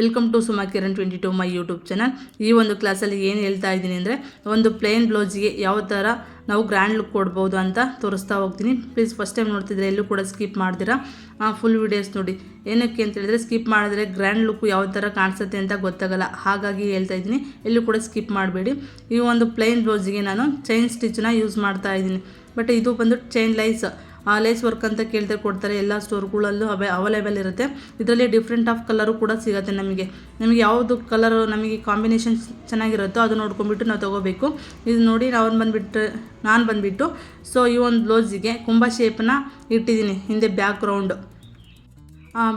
Welcome to Suma Kiran 22 my YouTube channel. ಈ ಒಂದು ಕ್ಲಾಸಲ್ಲಿ ಏನು ಹೇಳ್ತಾ ಇದ್ದೀನಿ ಅಂದರೆ, ಒಂದು ಪ್ಲೇನ್ ಬ್ಲೌಸಿಗೆ ಯಾವ ಥರ ನಾವು ಗ್ರ್ಯಾಂಡ್ ಲುಕ್ ಕೊಡ್ಬೋದು ಅಂತ ತೋರಿಸ್ತಾ ಹೋಗ್ತೀನಿ. ಪ್ಲೀಸ್ ಫಸ್ಟ್ ಟೈಮ್ ನೋಡ್ತಿದ್ರೆ ಎಲ್ಲೂ ಕೂಡ ಸ್ಕಿಪ್ ಮಾಡ್ತೀರಾ, ಫುಲ್ ವೀಡಿಯೋಸ್ ನೋಡಿ. ಏನಕ್ಕೆ ಅಂತ ಹೇಳಿದ್ರೆ, ಸ್ಕಿಪ್ ಮಾಡಿದ್ರೆ ಗ್ರ್ಯಾಂಡ್ ಲುಕ್ ಯಾವ ಥರ ಕಾಣಿಸುತ್ತೆ ಅಂತ ಗೊತ್ತಾಗಲ್ಲ, ಹಾಗಾಗಿ ಹೇಳ್ತಾ ಇದ್ದೀನಿ, ಎಲ್ಲೂ ಕೂಡ ಸ್ಕಿಪ್ ಮಾಡಬೇಡಿ. ಈ ಒಂದು ಪ್ಲೇನ್ ಬ್ಲೌಸಿಗೆ ನಾನು ಚೈನ್ ಸ್ಟಿಚ್ನ ಯೂಸ್ ಮಾಡ್ತಾ ಇದ್ದೀನಿ. ಬಟ್ ಇದು ಬಂದು ಚೈನ್ ಲೇಸ್ ವರ್ಕ್ ಅಂತ ಕೇಳ್ತಾರೆ, ಕೊಡ್ತಾರೆ. ಎಲ್ಲ ಸ್ಟೋರ್ಗಳಲ್ಲೂ ಅವೈಲೇಬಲ್ ಇರುತ್ತೆ. ಇದರಲ್ಲಿ ಡಿಫ್ರೆಂಟ್ ಆಫ್ ಕಲರು ಕೂಡ ಸಿಗುತ್ತೆ. ನಮಗೆ ಯಾವುದು ಕಲರು ನಮಗೆ ಕಾಂಬಿನೇಷನ್ ಚೆನ್ನಾಗಿರುತ್ತೋ ಅದು ನೋಡ್ಕೊಂಡ್ಬಿಟ್ಟು ನಾವು ತೊಗೋಬೇಕು. ಇದು ನೋಡಿ, ನಾನು ಬಂದುಬಿಟ್ಟು ಸೊ ಈ ಒಂದು ಬ್ಲೌಸಿಗೆ ಕುಂಭ ಶೇಪನ್ನ ಇಟ್ಟಿದ್ದೀನಿ. ಹಿಂದೆ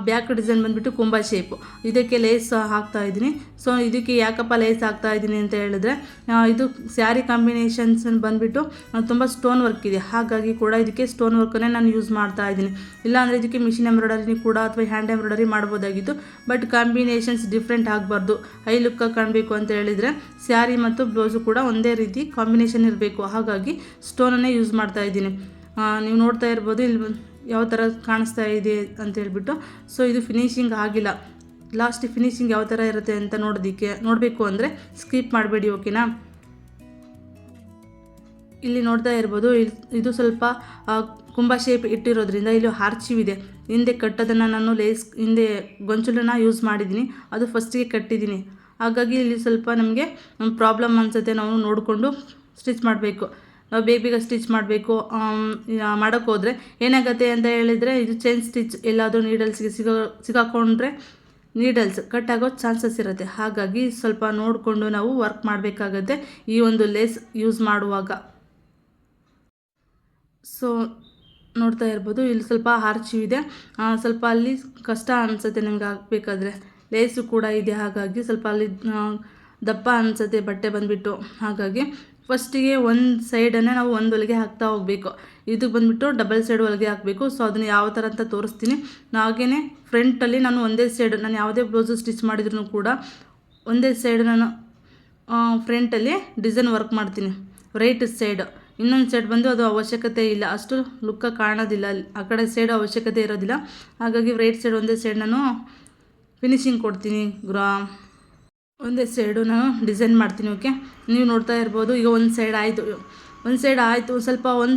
ಬ್ಯಾಕ್ ಡಿಸೈನ್ ಬಂದುಬಿಟ್ಟು ಕುಂಭ ಶೇಪು. ಇದಕ್ಕೆ ಲೇಸ್ ಹಾಕ್ತಾ ಇದ್ದೀನಿ. ಸೊ ಇದಕ್ಕೆ ಯಾಕಪ್ಪ ಲೇಸ್ ಹಾಕ್ತಾ ಇದ್ದೀನಿ ಅಂತ ಹೇಳಿದ್ರೆ, ಇದು ಸ್ಯಾರಿ ಕಾಂಬಿನೇಷನ್ಸ್ ಬಂದುಬಿಟ್ಟು ತುಂಬ ಸ್ಟೋನ್ ವರ್ಕ್ ಇದೆ, ಹಾಗಾಗಿ ಕೂಡ ಇದಕ್ಕೆ ಸ್ಟೋನ್ ವರ್ಕನ್ನೇ ನಾನು ಯೂಸ್ ಮಾಡ್ತಾ ಇದ್ದೀನಿ. ಇಲ್ಲಾಂದರೆ ಇದಕ್ಕೆ ಮಿಷಿನ್ ಎಂಬ್ರಾಯ್ಡರಿ ಕೂಡ ಅಥವಾ ಹ್ಯಾಂಡ್ ಎಂಬ್ರಾಯ್ಡರಿ ಮಾಡ್ಬೋದಾಗಿತ್ತು. ಬಟ್ ಕಾಂಬಿನೇಷನ್ಸ್ ಡಿಫ್ರೆಂಟ್ ಆಗಬಾರ್ದು, ಹೈ ಲುಕ್ ಕಾಣಬೇಕು ಅಂತ ಹೇಳಿದರೆ ಸ್ಯಾರಿ ಮತ್ತು ಬ್ಲೌಸು ಕೂಡ ಒಂದೇ ರೀತಿ ಕಾಂಬಿನೇಷನ್ ಇರಬೇಕು, ಹಾಗಾಗಿ ಸ್ಟೋನನ್ನೇ ಯೂಸ್ ಮಾಡ್ತಾ ಇದ್ದೀನಿ. ನೀವು ನೋಡ್ತಾ ಇರ್ಬೋದು ಇಲ್ಲಿ ಯಾವ ಥರ ಕಾಣಿಸ್ತಾ ಇದೆ ಅಂತ ಹೇಳ್ಬಿಟ್ಟು. ಸೊ ಇದು ಫಿನಿಶಿಂಗ್ ಆಗಿಲ್ಲ. ಲಾಸ್ಟ್ ಫಿನಿಶಿಂಗ್ ಯಾವ ಥರ ಇರುತ್ತೆ ಅಂತ ನೋಡಬೇಕು ಅಂದರೆ ಸ್ಕಿಪ್ ಮಾಡಬೇಡಿ, ಓಕೆನಾ. ಇಲ್ಲಿ ನೋಡ್ತಾ ಇರ್ಬೋದು, ಇದು ಸ್ವಲ್ಪ ಕುಂಭ ಶೇಪ್ ಇಟ್ಟಿರೋದ್ರಿಂದ ಇಲ್ಲಿ ಆರ್ಚಿವಿದೆ. ಹಿಂದೆ ಕಟ್ಟೋದನ್ನು ನಾನು ಹಿಂದೆ ಗೊಂಚಲನ್ನು ಯೂಸ್ ಮಾಡಿದ್ದೀನಿ, ಅದು ಫಸ್ಟಿಗೆ ಕಟ್ಟಿದ್ದೀನಿ. ಹಾಗಾಗಿ ಇಲ್ಲಿ ಸ್ವಲ್ಪ ನಮಗೆ ಪ್ರಾಬ್ಲಮ್ ಅನಿಸುತ್ತೆ. ನಾವು ನೋಡಿಕೊಂಡು ಸ್ಟಿಚ್ ಮಾಡಬೇಕು. ನಾವು ಬೇಗ ಸ್ಟಿಚ್ ಮಾಡಬೇಕು. ಮಾಡೋಕ್ಕೋದ್ರೆ ಏನಾಗುತ್ತೆ ಅಂತ ಹೇಳಿದರೆ, ಇದು ಚೈನ್ ಸ್ಟಿಚ್ ಎಲ್ಲಾದರೂ ನೀಡಲ್ಸ್ಗೆ ಸಿಗಾಕೊಂಡ್ರೆ ನೀಡಲ್ಸ್ ಕಟ್ ಆಗೋ ಚಾನ್ಸಸ್ ಇರುತ್ತೆ. ಹಾಗಾಗಿ ಸ್ವಲ್ಪ ನೋಡಿಕೊಂಡು ನಾವು ವರ್ಕ್ ಮಾಡಬೇಕಾಗತ್ತೆ ಈ ಒಂದು ಲೇಸ್ ಯೂಸ್ ಮಾಡುವಾಗ. ಸೊ ನೋಡ್ತಾ ಇರ್ಬೋದು, ಇಲ್ಲಿ ಸ್ವಲ್ಪ ಆರ್ಚಿವಿದೆ. ಸ್ವಲ್ಪ ಅಲ್ಲಿ ಕಷ್ಟ ಅನಿಸುತ್ತೆ ನಮಗೆ ಹಾಕಬೇಕಾದ್ರೆ. ಲೇಸು ಕೂಡ ಇದೆ, ಹಾಗಾಗಿ ಸ್ವಲ್ಪ ಅಲ್ಲಿ ದಪ್ಪ ಅನಿಸುತ್ತೆ ಬಟ್ಟೆ ಬಂದುಬಿಟ್ಟು. ಹಾಗಾಗಿ ಫಸ್ಟಿಗೆ ಒಂದು ಸೈಡನ್ನೇ ನಾವು ಒಂದು ಹೊಲಿಗೆ ಹಾಕ್ತಾ ಹೋಗಬೇಕು. ಇದು ಬಂದುಬಿಟ್ಟು ಡಬಲ್ ಸೈಡ್ ಹೊಲಿಗೆ ಹಾಕಬೇಕು. ಸೊ ಅದನ್ನು ಯಾವ ಥರ ಅಂತ ತೋರಿಸ್ತೀನಿ. ಹಾಗೆಯೇ ಫ್ರಂಟಲ್ಲಿ ನಾನು ಒಂದೇ ಸೈಡ್, ನಾನು ಯಾವುದೇ ಬ್ಲೌಸು ಸ್ಟಿಚ್ ಮಾಡಿದ್ರೂ ಕೂಡ ಒಂದೇ ಸೈಡ್ ನಾನು ಫ್ರಂಟಲ್ಲಿ ಡಿಸೈನ್ ವರ್ಕ್ ಮಾಡ್ತೀನಿ. ರೈಟ್ ಸೈಡ್, ಇನ್ನೊಂದು ಸೈಡ್ ಬಂದು ಅದು ಅವಶ್ಯಕತೆ ಇಲ್ಲ, ಅಷ್ಟು ಲುಕ್ಕ ಕಾಣೋದಿಲ್ಲ. ಆ ಕಡೆ ಸೈಡ್ ಅವಶ್ಯಕತೆ ಇರೋದಿಲ್ಲ, ಹಾಗಾಗಿ ರೈಟ್ ಸೈಡ್ ಒಂದೇ ಸೈಡ್ ನಾನು ಫಿನಿಶಿಂಗ್ ಕೊಡ್ತೀನಿ. ಒಂದೇ ಸೈಡು ನಾನು ಡಿಸೈನ್ ಮಾಡ್ತೀನಿ, ಓಕೆ. ನೀವು ನೋಡ್ತಾ ಇರ್ಬೋದು, ಈಗ ಒಂದು ಸೈಡ್ ಆಯಿತು. ಒಂದು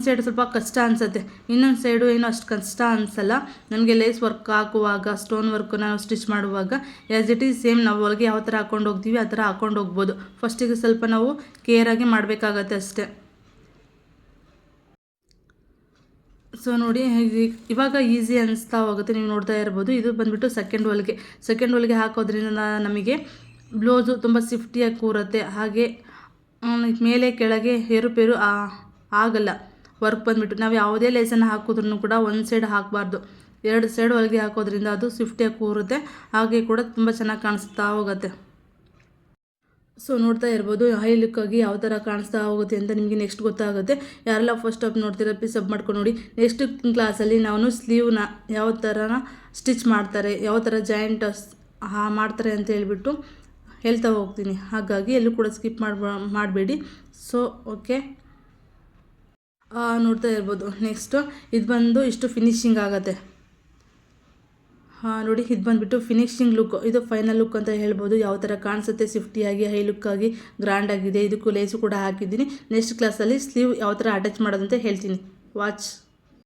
ಸೈಡ್ ಸ್ವಲ್ಪ ಕಷ್ಟ ಅನಿಸುತ್ತೆ, ಇನ್ನೊಂದು ಸೈಡು ಏನೂ ಅಷ್ಟು ಕಷ್ಟ ಅನಿಸಲ್ಲ ನನಗೆ. ಲೇಸ್ ವರ್ಕ್ ಹಾಕುವಾಗ, ಸ್ಟೋನ್ ವರ್ಕ್ ನಾವು ಸ್ಟಿಚ್ ಮಾಡುವಾಗ ಆ್ಯಸ್ ಇಟ್ ಈಸ್ ಸೇಮ್ ನಾವು ಒಳಗೆ ಯಾವ ಥರ ಹಾಕ್ಕೊಂಡು ಹೋಗ್ತೀವಿ ಆ ಥರ ಹಾಕ್ಕೊಂಡು ಹೋಗ್ಬೋದು. ಫಸ್ಟಿಗೆ ಸ್ವಲ್ಪ ನಾವು ಕೇರಾಗಿ ಮಾಡಬೇಕಾಗತ್ತೆ ಅಷ್ಟೇ. ಸೊ ನೋಡಿ, ಇವಾಗ ಈಸಿ ಅನಿಸ್ತಾ ಹೋಗುತ್ತೆ. ನೀವು ನೋಡ್ತಾ ಇರ್ಬೋದು, ಇದು ಬಂದುಬಿಟ್ಟು ಸೆಕೆಂಡ್ ಹೊಲಿಗೆ ಹಾಕೋದ್ರಿಂದ ನಮಗೆ ಬ್ಲೌಸು ತುಂಬ ಸಿಫ್ಟಿಯಾಗಿ ಕೂರುತ್ತೆ. ಹಾಗೆ ಮೇಲೆ ಕೆಳಗೆ ಏರುಪೇರು ಆಗಲ್ಲ. ವರ್ಕ್ ಬಂದುಬಿಟ್ಟು ನಾವು ಯಾವುದೇ ಲೇಸನ್ನು ಹಾಕಿದ್ರೂ ಕೂಡ ಒಂದು ಸೈಡ್ ಹಾಕಬಾರ್ದು, ಎರಡು ಸೈಡ್ ಹೊಲಿಗೆ ಹಾಕೋದ್ರಿಂದ ಅದು ಸಿಫ್ಟಿಯಾಗಿ ಕೂರುತ್ತೆ. ಹಾಗೆ ಕೂಡ ತುಂಬ ಚೆನ್ನಾಗಿ ಕಾಣಿಸ್ತಾ ಹೋಗುತ್ತೆ. ಸೊ ನೋಡ್ತಾ ಇರ್ಬೋದು, ಹೈ ಲುಕ್ಕಾಗಿ ಯಾವ ಥರ ಕಾಣಿಸ್ತಾ ಹೋಗುತ್ತೆ ಅಂತ ನಿಮಗೆ ನೆಕ್ಸ್ಟ್ ಗೊತ್ತಾಗುತ್ತೆ. ಯಾರೆಲ್ಲ ಫಸ್ಟ್ ಆಫ್ ನೋಡ್ತೀರ ಪ್ಲೀಸ್ ಸಬ್ ಮಾಡ್ಕೊಂಡು ನೋಡಿ. ನೆಕ್ಸ್ಟ್ ಕ್ಲಾಸಲ್ಲಿ ನಾನು ಸ್ಲೀವ್ನ ಯಾವ ಥರ ಸ್ಟಿಚ್ ಮಾಡ್ತಾರೆ, ಯಾವ ಥರ ಜಾಯಿಂಟ್ ಮಾಡ್ತಾರೆ ಅಂತ ಹೇಳ್ಬಿಟ್ಟು ಹೇಳ್ತಾ ಹೋಗ್ತೀನಿ. ಹಾಗಾಗಿ ಎಲ್ಲೂ ಕೂಡ ಸ್ಕಿಪ್ ಮಾಡಬೇಡಿ. ಸೊ ಓಕೆ, ನೋಡ್ತಾ ಇರ್ಬೋದು. ನೆಕ್ಸ್ಟು ಇದು ಬಂದು ಇಷ್ಟು ಫಿನಿಶಿಂಗ್ ಆಗುತ್ತೆ. ನೋಡಿ, ಇದು ಬಂದುಬಿಟ್ಟು ಫಿನಿಶಿಂಗ್ ಲುಕ್, ಇದು ಫೈನಲ್ ಲುಕ್ ಅಂತ ಹೇಳ್ಬೋದು. ಯಾವ ಥರ ಕಾಣಿಸುತ್ತೆ, ಸಿಫ್ಟಿಯಾಗಿ ಹೈ ಲುಕ್ಕಾಗಿ ಗ್ರ್ಯಾಂಡಾಗಿದೆ. ಇದಕ್ಕೂ ಲೇಸು ಕೂಡ ಹಾಕಿದ್ದೀನಿ. ನೆಕ್ಸ್ಟ್ ಕ್ಲಾಸಲ್ಲಿ ಸ್ಲೀವ್ ಯಾವ ಥರ ಅಟ್ಯಾಚ್ ಮಾಡೋದಂತ ಹೇಳ್ತೀನಿ. ವಾಚ್.